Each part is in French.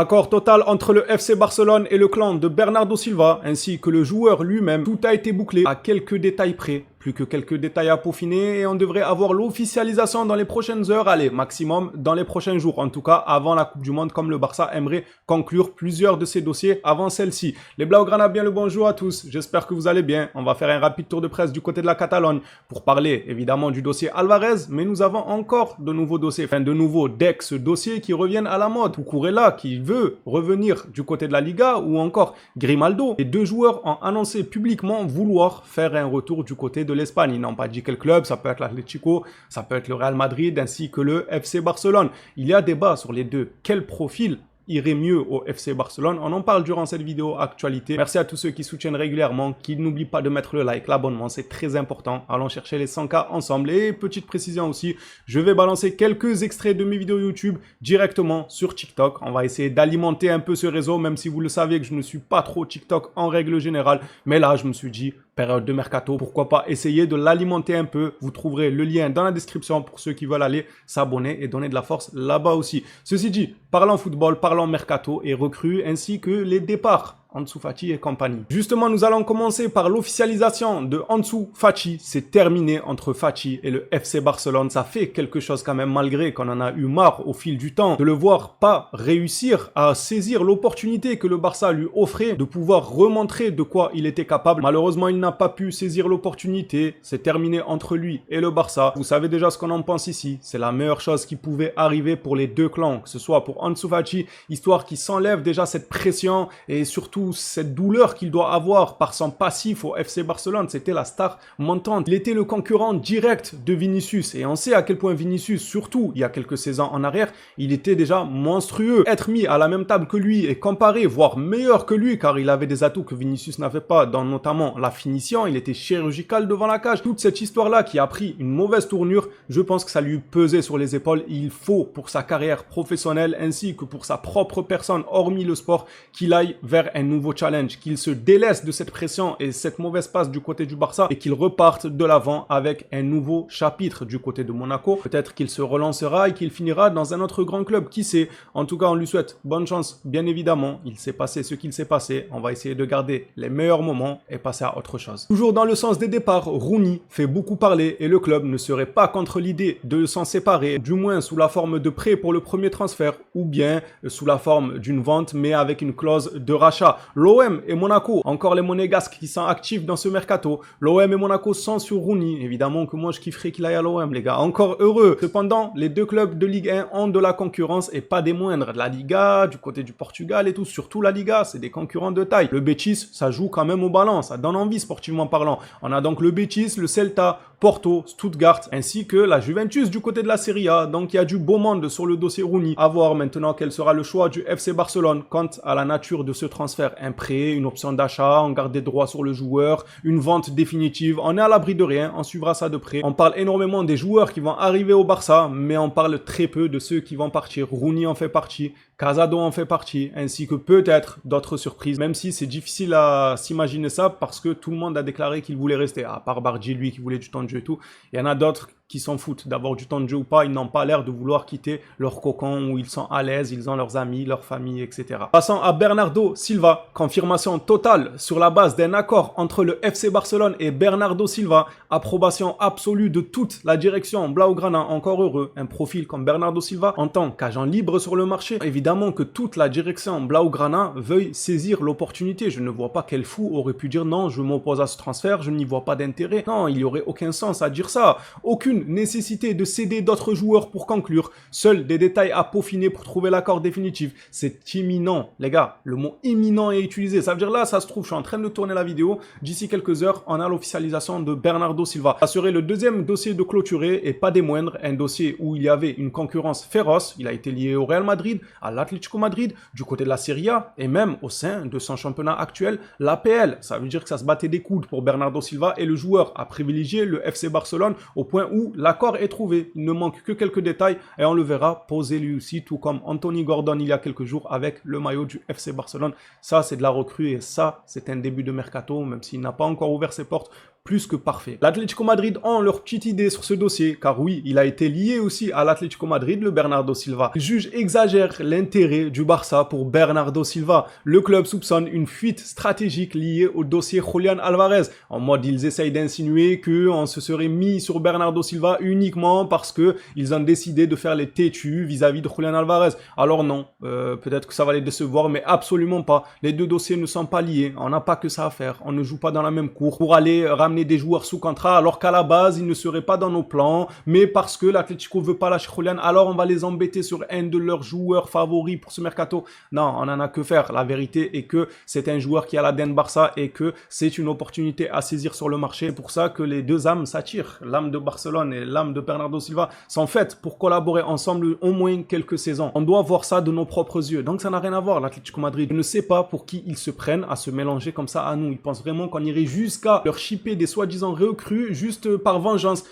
Accord total entre le FC Barcelone et le clan de Bernardo Silva, ainsi que le joueur lui-même. Tout a été bouclé à quelques détails près. Plus que quelques détails à peaufiner et on devrait avoir l'officialisation dans les prochaines heures, allez, maximum dans les prochains jours, en tout cas avant la Coupe du Monde, comme le Barça aimerait conclure plusieurs de ses dossiers avant celle-ci. Les Blaugrana, bien le bonjour à tous, j'espère que vous allez bien. On va faire un rapide tour de presse du côté de la Catalogne pour parler évidemment du dossier Alvarez, mais nous avons encore de nouveaux dossiers, enfin de nouveaux d'ex-dossiers qui reviennent à la mode. Cucurella qui veut revenir du côté de la Liga ou encore Grimaldo. Les deux joueurs ont annoncé publiquement vouloir faire un retour du côté de l'Espagne. Ils n'ont pas dit quel club, ça peut être l'Atlético, ça peut être le Real Madrid ainsi que le FC Barcelone. Il y a débat sur les deux. Quel profil irait mieux au FC Barcelone? On en parle durant cette vidéo actualité. Merci à tous ceux qui soutiennent régulièrement, qui n'oublient pas de mettre le like, l'abonnement, c'est très important. Allons chercher les 100K ensemble. Et petite précision aussi, je vais balancer quelques extraits de mes vidéos YouTube directement sur TikTok. On va essayer d'alimenter un peu ce réseau, même si vous le savez que je ne suis pas trop TikTok en règle générale. Mais là, je me suis dit, période de mercato, pourquoi pas essayer de l'alimenter un peu. Vous trouverez le lien dans la description pour ceux qui veulent aller s'abonner et donner de la force là-bas aussi. Ceci dit, parlant football, parlant mercato et recrues, ainsi que les départs. Ansu Fati et compagnie. Justement, nous allons commencer par l'officialisation de Ansu Fati. C'est terminé entre Fati et le FC Barcelone. Ça fait quelque chose quand même, malgré qu'on en a eu marre au fil du temps de le voir pas réussir à saisir l'opportunité que le Barça lui offrait de pouvoir remontrer de quoi il était capable. Malheureusement, il n'a pas pu saisir l'opportunité. C'est terminé entre lui et le Barça. Vous savez déjà ce qu'on en pense ici. C'est la meilleure chose qui pouvait arriver pour les deux clans, que ce soit pour Ansu Fati, histoire qu'il s'enlève déjà cette pression et surtout cette douleur qu'il doit avoir par son passif au FC Barcelone. C'était la star montante. Il était le concurrent direct de Vinicius et on sait à quel point Vinicius, surtout il y a quelques saisons en arrière, il était déjà monstrueux. Être mis à la même table que lui et comparé, voire meilleur que lui, car il avait des atouts que Vinicius n'avait pas, dans notamment la finition, il était chirurgical devant la cage. Toute cette histoire-là qui a pris une mauvaise tournure, je pense que ça lui pesait sur les épaules. Il faut, pour sa carrière professionnelle ainsi que pour sa propre personne, hormis le sport, qu'il aille vers un nouveau challenge, qu'il se délaisse de cette pression et cette mauvaise passe du côté du Barça et qu'il reparte de l'avant avec un nouveau chapitre du côté de Monaco. Peut-être qu'il se relancera et qu'il finira dans un autre grand club, qui sait. En tout cas, on lui souhaite bonne chance, bien évidemment. Il s'est passé ce qu'il s'est passé. On va essayer de garder les meilleurs moments et passer à autre chose. Toujours dans le sens des départs, Rooney fait beaucoup parler et le club ne serait pas contre l'idée de s'en séparer, du moins sous la forme de prêt pour le premier transfert ou bien sous la forme d'une vente mais avec une clause de rachat. L'OM et Monaco, encore les monégasques qui sont actifs dans ce mercato. L'OM et Monaco sont sur Rooney. Évidemment que moi je kifferais qu'il aille à l'OM, les gars. Encore heureux. Cependant, les deux clubs de Ligue 1 ont de la concurrence et pas des moindres. La Liga, du côté du Portugal et tout. Surtout la Liga, c'est des concurrents de taille. Le Betis, ça joue quand même au ballon. Ça donne envie sportivement parlant. On a donc le Betis, le Celta, Porto, Stuttgart, ainsi que la Juventus du côté de la Serie A. Donc il y a du beau monde sur le dossier Rooney. À voir maintenant quel sera le choix du FC Barcelone quant à la nature de ce transfert. Un prêt, une option d'achat, on garde des droits sur le joueur, une vente définitive. On est à l'abri de rien, on suivra ça de près. On parle énormément des joueurs qui vont arriver au Barça, mais on parle très peu de ceux qui vont partir. Rooney en fait partie, Casado en fait partie, ainsi que peut-être d'autres surprises, même si c'est difficile à s'imaginer ça parce que tout le monde a déclaré qu'il voulait rester, à part Bardi, lui qui voulait du temps de jeu et tout. Il y en a d'autres qui s'en foutent d'avoir du temps de jeu ou pas, ils n'ont pas l'air de vouloir quitter leur cocon où ils sont à l'aise, ils ont leurs amis, leur famille, etc. Passons à Bernardo Silva, confirmation totale sur la base d'un accord entre le FC Barcelone et Bernardo Silva, approbation absolue de toute la direction Blaugrana, encore heureux, un profil comme Bernardo Silva en tant qu'agent libre sur le marché. Évidemment que toute la direction Blaugrana veuille saisir l'opportunité, je ne vois pas quel fou aurait pu dire non, je m'oppose à ce transfert, je n'y vois pas d'intérêt. Non, il n'y aurait aucun sens à dire ça, aucune nécessité de céder d'autres joueurs pour conclure, seuls des détails à peaufiner pour trouver l'accord définitif. C'est imminent, les gars, le mot imminent est utilisé, ça veut dire là, ça se trouve, je suis en train de tourner la vidéo, d'ici quelques heures, on a l'officialisation de Bernardo Silva. Ça serait le deuxième dossier de clôturer et pas des moindres, un dossier où il y avait une concurrence féroce, il a été lié au Real Madrid, à l'Atlético Madrid, du côté de la Serie A, et même au sein de son championnat actuel, l'APL. Ça veut dire que ça se battait des coudes pour Bernardo Silva et le joueur a privilégié le FC Barcelone au point où l'accord est trouvé. Il ne manque que quelques détails et on le verra poser lui aussi, tout comme Anthony Gordon il y a quelques jours avec le maillot du FC Barcelone. Ça, c'est de la recrue et ça, c'est un début de mercato, même s'il n'a pas encore ouvert ses portes. plus que parfait. L'Atlético Madrid ont leur petite idée sur ce dossier, car oui, il a été lié aussi à l'Atlético Madrid, le Bernardo Silva. Le juge exagère l'intérêt du Barça pour Bernardo Silva. Le club soupçonne une fuite stratégique liée au dossier Julián Álvarez. En mode, ils essayent d'insinuer qu'on se serait mis sur Bernardo Silva uniquement parce que ils ont décidé de faire les têtus vis-à-vis de Julián Álvarez. Alors non, peut-être que ça va les décevoir, mais absolument pas. Les deux dossiers ne sont pas liés. On n'a pas que ça à faire. On ne joue pas dans la même cour pour aller ramener des joueurs sous contrat alors qu'à la base, ils ne seraient pas dans nos plans. Mais parce que l'Atlético veut pas lâcher Julián, alors on va les embêter sur un de leurs joueurs favoris pour ce mercato. Non, on en a que faire. La vérité est que c'est un joueur qui a l'ADN Barça et que c'est une opportunité à saisir sur le marché. C'est pour ça que les deux âmes s'attirent. L'âme de Barcelone et l'âme de Bernardo Silva sont faites pour collaborer ensemble au moins quelques saisons. On doit voir ça de nos propres yeux. Donc ça n'a rien à voir. L'Atlético Madrid ne sait pas pour qui ils se prennent à se mélanger comme ça à nous. Ils pensent vraiment qu'on irait jusqu'à leur shipper des soi-disant recrues juste par vengeance.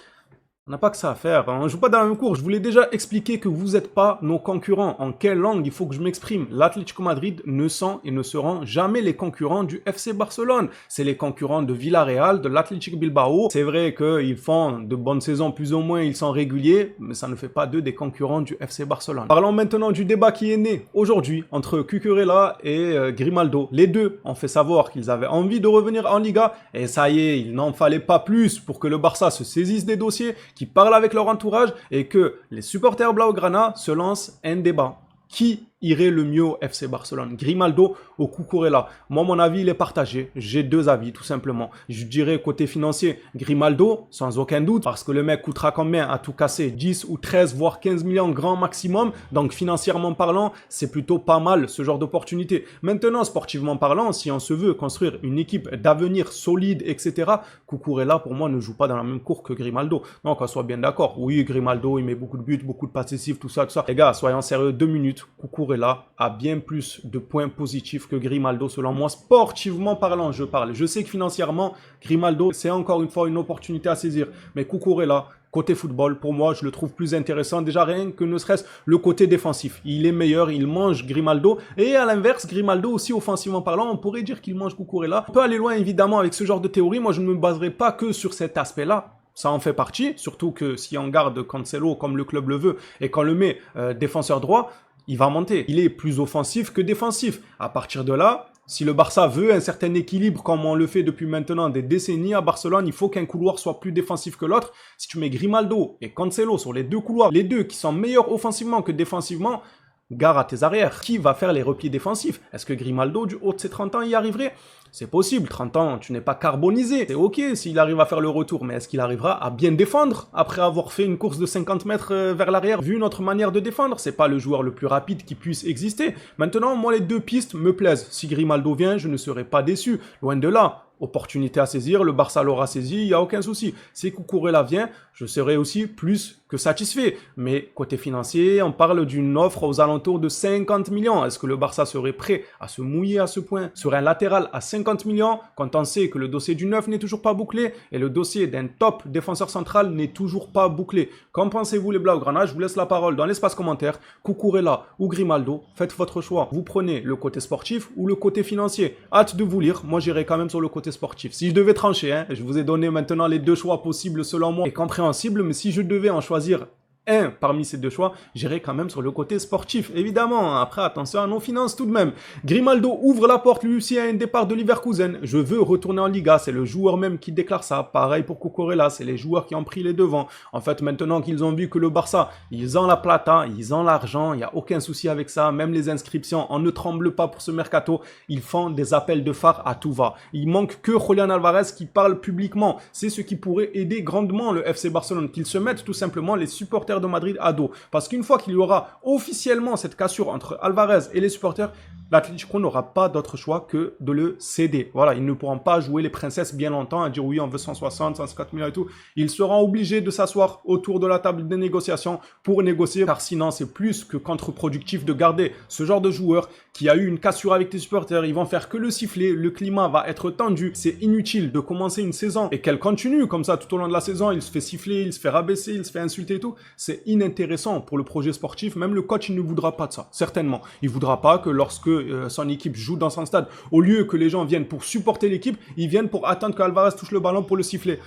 On n'a pas que ça à faire, on ne joue pas dans la même cour. Je voulais déjà expliquer que vous n'êtes pas nos concurrents. En quelle langue il faut que je m'exprime? L'Atlético Madrid ne sont et ne seront jamais les concurrents du FC Barcelone. C'est les concurrents de Villarreal, de l'Athletic Bilbao. C'est vrai qu'ils font de bonnes saisons, plus ou moins, ils sont réguliers, mais ça ne fait pas d'eux des concurrents du FC Barcelone. Parlons maintenant du débat qui est né aujourd'hui entre Cucurella et Grimaldo. Les deux ont fait savoir qu'ils avaient envie de revenir en Liga, et ça y est, il n'en fallait pas plus pour que le Barça se saisisse des dossiers, qui parlent avec leur entourage et que les supporters Blaugrana se lancent un débat. Qui irait le mieux au FC Barcelone, Grimaldo ou Cucurella? Moi, mon avis, il est partagé. J'ai deux avis, tout simplement. Je dirais côté financier, Grimaldo, sans aucun doute, parce que le mec coûtera combien à tout casser? 10 ou 13, voire 15 millions grand maximum. Donc, financièrement parlant, c'est plutôt pas mal, ce genre d'opportunité. Maintenant, sportivement parlant, si on se veut construire une équipe d'avenir solide, etc., Cucurella, pour moi, ne joue pas dans la même cour que Grimaldo. Donc, on soit bien d'accord. Oui, Grimaldo, il met beaucoup de buts, beaucoup de passes décisives, tout ça, tout ça. Les gars, soyons sérieux 2 minutes. Cucurella a bien plus de points positifs que Grimaldo, selon moi, sportivement parlant, je parle. Je sais que financièrement, Grimaldo, c'est encore une fois une opportunité à saisir. Mais Cucurella, côté football, pour moi, je le trouve plus intéressant. Déjà, rien que ne serait-ce le côté défensif. Il est meilleur, il mange Grimaldo. Et à l'inverse, Grimaldo aussi, offensivement parlant, on pourrait dire qu'il mange Cucurella. On peut aller loin, évidemment, avec ce genre de théorie. Moi, je ne me baserai pas que sur cet aspect-là. Ça en fait partie, surtout que si on garde Cancelo comme le club le veut et qu'on le met défenseur droit, il va monter. Il est plus offensif que défensif. À partir de là, si le Barça veut un certain équilibre comme on le fait depuis maintenant des décennies à Barcelone, il faut qu'un couloir soit plus défensif que l'autre. Si tu mets Grimaldo et Cancelo sur les deux couloirs, les deux qui sont meilleurs offensivement que défensivement, gare à tes arrières. Qui va faire les replis défensifs? Est-ce que Grimaldo, du haut de ses 30 ans, y arriverait? C'est possible, 30 ans, tu n'es pas carbonisé. C'est ok s'il arrive à faire le retour, mais est-ce qu'il arrivera à bien défendre après avoir fait une course de 50 mètres vers l'arrière? Vu notre manière de défendre, c'est pas le joueur le plus rapide qui puisse exister. Maintenant, moi, les deux pistes me plaisent. Si Grimaldo vient, je ne serai pas déçu. Loin de là. Opportunité à saisir, le Barça l'aura saisi, il n'y a aucun souci. Si Cucurella vient, je serai aussi plus que satisfait. Mais côté financier, on parle d'une offre aux alentours de 50 millions. Est-ce que le Barça serait prêt à se mouiller à ce point sur un latéral à 50 millions quand on sait que le dossier du neuf n'est toujours pas bouclé et le dossier d'un top défenseur central n'est toujours pas bouclé? Qu'en pensez-vous les Blaugrana? Je vous laisse la parole dans l'espace commentaire. Cucurella ou Grimaldo, faites votre choix. Vous prenez le côté sportif ou le côté financier. Hâte de vous lire. Moi, j'irai quand même sur le côté sportif. Si je devais trancher, je vous ai donné maintenant les deux choix possibles selon moi et compréhensibles, mais si je devais en choisir un parmi ces deux choix, j'irai quand même sur le côté sportif, évidemment. Après, attention à nos finances tout de même. Grimaldo ouvre la porte lui aussi à un départ de Leverkusen. Je veux retourner en Liga, c'est le joueur même qui déclare ça. Pareil pour Cucurella, c'est les joueurs qui ont pris les devants. En fait, maintenant qu'ils ont vu que le Barça, ils ont la plata, ils ont l'argent, il n'y a aucun souci avec ça. Même les inscriptions, on ne tremble pas pour ce mercato. Ils font des appels de phare à tout va. Il manque que Julián Álvarez qui parle publiquement. C'est ce qui pourrait aider grandement le FC Barcelone, qu'ils se mettent tout simplement les supporters de Madrid à dos. Parce qu'une fois qu'il y aura officiellement cette cassure entre Alvarez et les supporters, l'Atlético n'aura pas d'autre choix que de le céder. Voilà, ils ne pourront pas jouer les princesses bien longtemps à dire oui, on veut 160, 150 millions et tout. Ils seront obligés de s'asseoir autour de la table des négociations pour négocier, car sinon c'est plus que contre-productif de garder ce genre de joueur qui a eu une cassure avec tes supporters. Ils vont faire que le siffler, le climat va être tendu. C'est inutile de commencer une saison et qu'elle continue comme ça tout au long de la saison. Il se fait siffler, il se fait rabaisser, il se fait insulter et tout. C'est inintéressant pour le projet sportif. Même le coach, il ne voudra pas de ça, certainement. Il voudra pas que lorsque son équipe joue dans son stade, au lieu que les gens viennent pour supporter l'équipe, ils viennent pour attendre qu'Alvarez touche le ballon pour le siffler.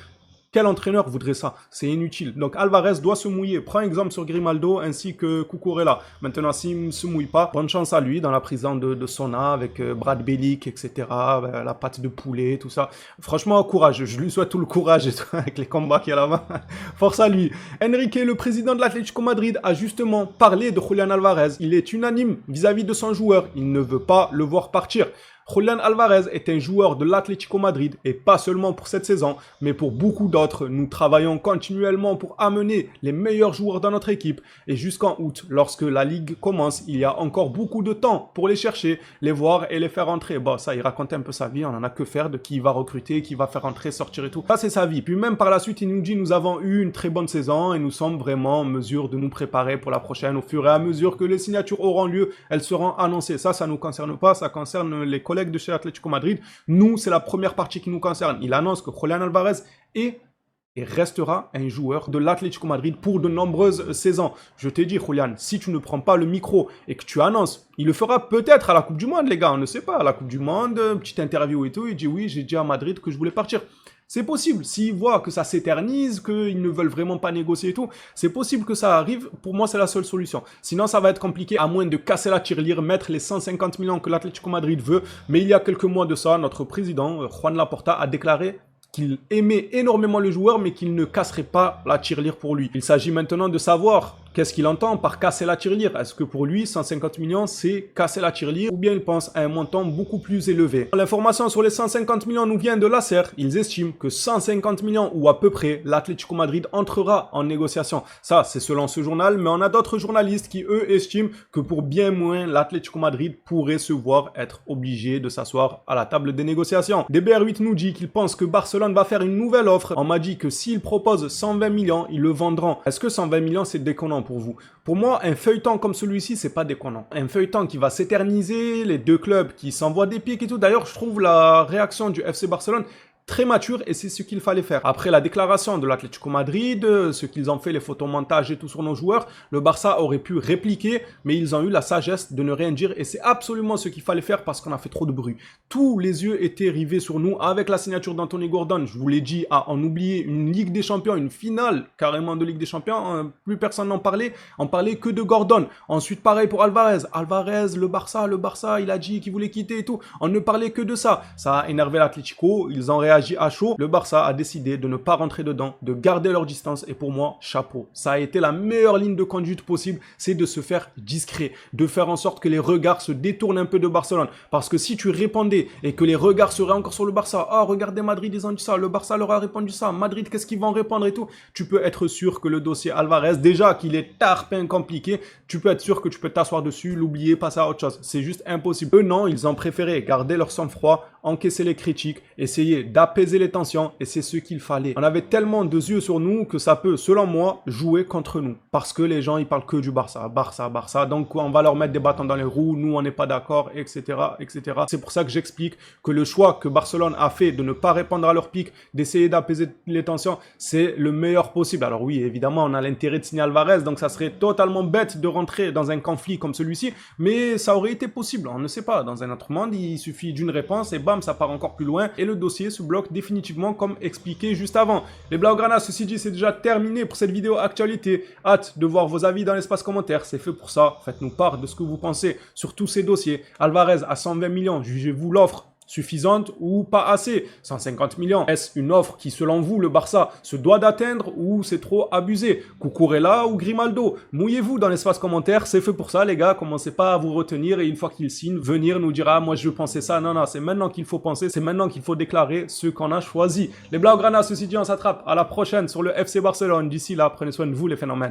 Quel entraîneur voudrait ça? C'est inutile. Donc Alvarez doit se mouiller. Prends exemple sur Grimaldo ainsi que Cucurella. Maintenant, s'il ne se mouille pas, bonne chance à lui dans la prison de Sona avec Brad Bellic, etc. La pâte de poulet, tout ça. Franchement, courage. Je lui souhaite tout le courage et tout, avec les combats qu'il y a là-bas. Force à lui. Enrique, le président de l'Atlético Madrid, a justement parlé de Julián Alvarez. Il est unanime vis-à-vis de son joueur. Il ne veut pas le voir partir. Julián Alvarez est un joueur de l'Atlético Madrid et pas seulement pour cette saison, mais pour beaucoup d'autres. Nous travaillons continuellement pour amener les meilleurs joueurs dans notre équipe et jusqu'en août, lorsque la Ligue commence, il y a encore beaucoup de temps pour les chercher, les voir et les faire entrer. Bon, ça, il racontait un peu sa vie, on en a que faire de qui il va recruter, qui va faire entrer, sortir et tout. Ça, c'est sa vie. Puis même par la suite, il nous dit, nous avons eu une très bonne saison et nous sommes vraiment en mesure de nous préparer pour la prochaine. Au fur et à mesure que les signatures auront lieu, elles seront annoncées. Ça nous concerne pas, ça concerne les collègues de chez Atlético Madrid. Nous, c'est la première partie qui nous concerne. Il annonce que Julián Alvarez est et restera un joueur de l'Atlético Madrid pour de nombreuses saisons. Je t'ai dit, Julián, si tu ne prends pas le micro et que tu annonces, il le fera peut-être à la Coupe du Monde, les gars, on ne sait pas, à la Coupe du Monde, petite interview et tout, il dit oui, j'ai dit à Madrid que je voulais partir. C'est possible, s'ils voient que ça s'éternise, qu'ils ne veulent vraiment pas négocier et tout, c'est possible que ça arrive, pour moi c'est la seule solution. Sinon ça va être compliqué, à moins de casser la tirelire, mettre les 150 millions que l'Atlético Madrid veut. Mais il y a quelques mois de ça, notre président, Juan Laporta, a déclaré qu'il aimait énormément le joueur, mais qu'il ne casserait pas la tirelire pour lui. Il s'agit maintenant de savoir qu'est-ce qu'il entend par casser la tirelire. Est-ce que pour lui, 150 millions, c'est casser la tirelire ou bien il pense à un montant beaucoup plus élevé? L'information sur les 150 millions nous vient de l'ACER. Ils estiment que 150 millions ou à peu près, l'Atlético Madrid entrera en négociation. Ça, c'est selon ce journal, mais on a d'autres journalistes qui, eux, estiment que pour bien moins, l'Atlético Madrid pourrait se voir être obligé de s'asseoir à la table des négociations. DBR8 nous dit qu'il pense que Barcelone va faire une nouvelle offre. On m'a dit que s'ils proposent 120 millions, ils le vendront. Est-ce que 120 millions, c'est déconnant pour vous? Pour moi, un feuilleton comme celui-ci, c'est pas déconnant. Un feuilleton qui va s'éterniser, les deux clubs qui s'envoient des pics et tout. D'ailleurs, je trouve la réaction du FC Barcelone très mature et c'est ce qu'il fallait faire. Après la déclaration de l'Atlético Madrid, ce qu'ils ont fait, les photomontages et tout sur nos joueurs, le Barça aurait pu répliquer, mais ils ont eu la sagesse de ne rien dire et c'est absolument ce qu'il fallait faire parce qu'on a fait trop de bruit. Tous les yeux étaient rivés sur nous avec la signature d'Anthony Gordon. Je vous l'ai dit, à en oublier une Ligue des Champions, une finale carrément de Ligue des Champions, plus personne n'en parlait, on parlait que de Gordon. Ensuite, pareil pour Alvarez. Alvarez, le Barça, il a dit qu'il voulait quitter et tout. On ne parlait que de ça. Ça a énervé l'Atlético, ils ont réagi à chaud. Le Barça a décidé de ne pas rentrer dedans, de garder leur distance et pour moi, chapeau. Ça a été la meilleure ligne de conduite possible, c'est de se faire discret, de faire en sorte que les regards se détournent un peu de Barcelone. Parce que si tu répondais et que les regards seraient encore sur le Barça, ah regardez Madrid, ils ont dit ça, le Barça leur a répondu ça, Madrid, qu'est-ce qu'ils vont répondre et tout, tu peux être sûr que le dossier Alvarez, déjà qu'il est tarpin compliqué, tu peux être sûr que tu peux t'asseoir dessus, l'oublier, passer à autre chose. C'est juste impossible. Eux non, ils ont préféré garder leur sang-froid, encaisser les critiques, essayer d'apaiser les tensions et c'est ce qu'il fallait. On avait tellement de yeux sur nous que ça peut, selon moi, jouer contre nous. Parce que les gens, ils parlent que du Barça, Barça. Donc, on va leur mettre des bâtons dans les roues, nous, on n'est pas d'accord, etc., etc. C'est pour ça que j'explique que le choix que Barcelone a fait de ne pas répondre à leur pic, d'essayer d'apaiser les tensions, c'est le meilleur possible. Alors oui, évidemment, on a l'intérêt de signer Alvarez, donc ça serait totalement bête de rentrer dans un conflit comme celui-ci, mais ça aurait été possible, on ne sait pas. Dans un autre monde, il suffit d'une réponse et bam, ça part encore plus loin et le dossier se bloque définitivement comme expliqué juste avant. Les Blaugrana, ceci dit, c'est déjà terminé pour cette vidéo actualité. Hâte de voir vos avis dans l'espace commentaire, c'est fait pour ça. Faites-nous part de ce que vous pensez sur tous ces dossiers. Alvarez à 120 millions, jugez-vous l'offre suffisante ou pas assez? 150 millions, est-ce une offre qui, selon vous, le Barça se doit d'atteindre ou c'est trop abusé? Cucurella ou Grimaldo? Mouillez-vous dans l'espace commentaire, c'est fait pour ça, les gars. Commencez pas à vous retenir et une fois qu'il signe, venir nous dire « Ah, moi je pensais ça ». Non, c'est maintenant qu'il faut penser, c'est maintenant qu'il faut déclarer ce qu'on a choisi. Les Blaugrana, ceci dit, on s'attrape à la prochaine sur le FC Barcelone. D'ici là, prenez soin de vous, les phénomènes.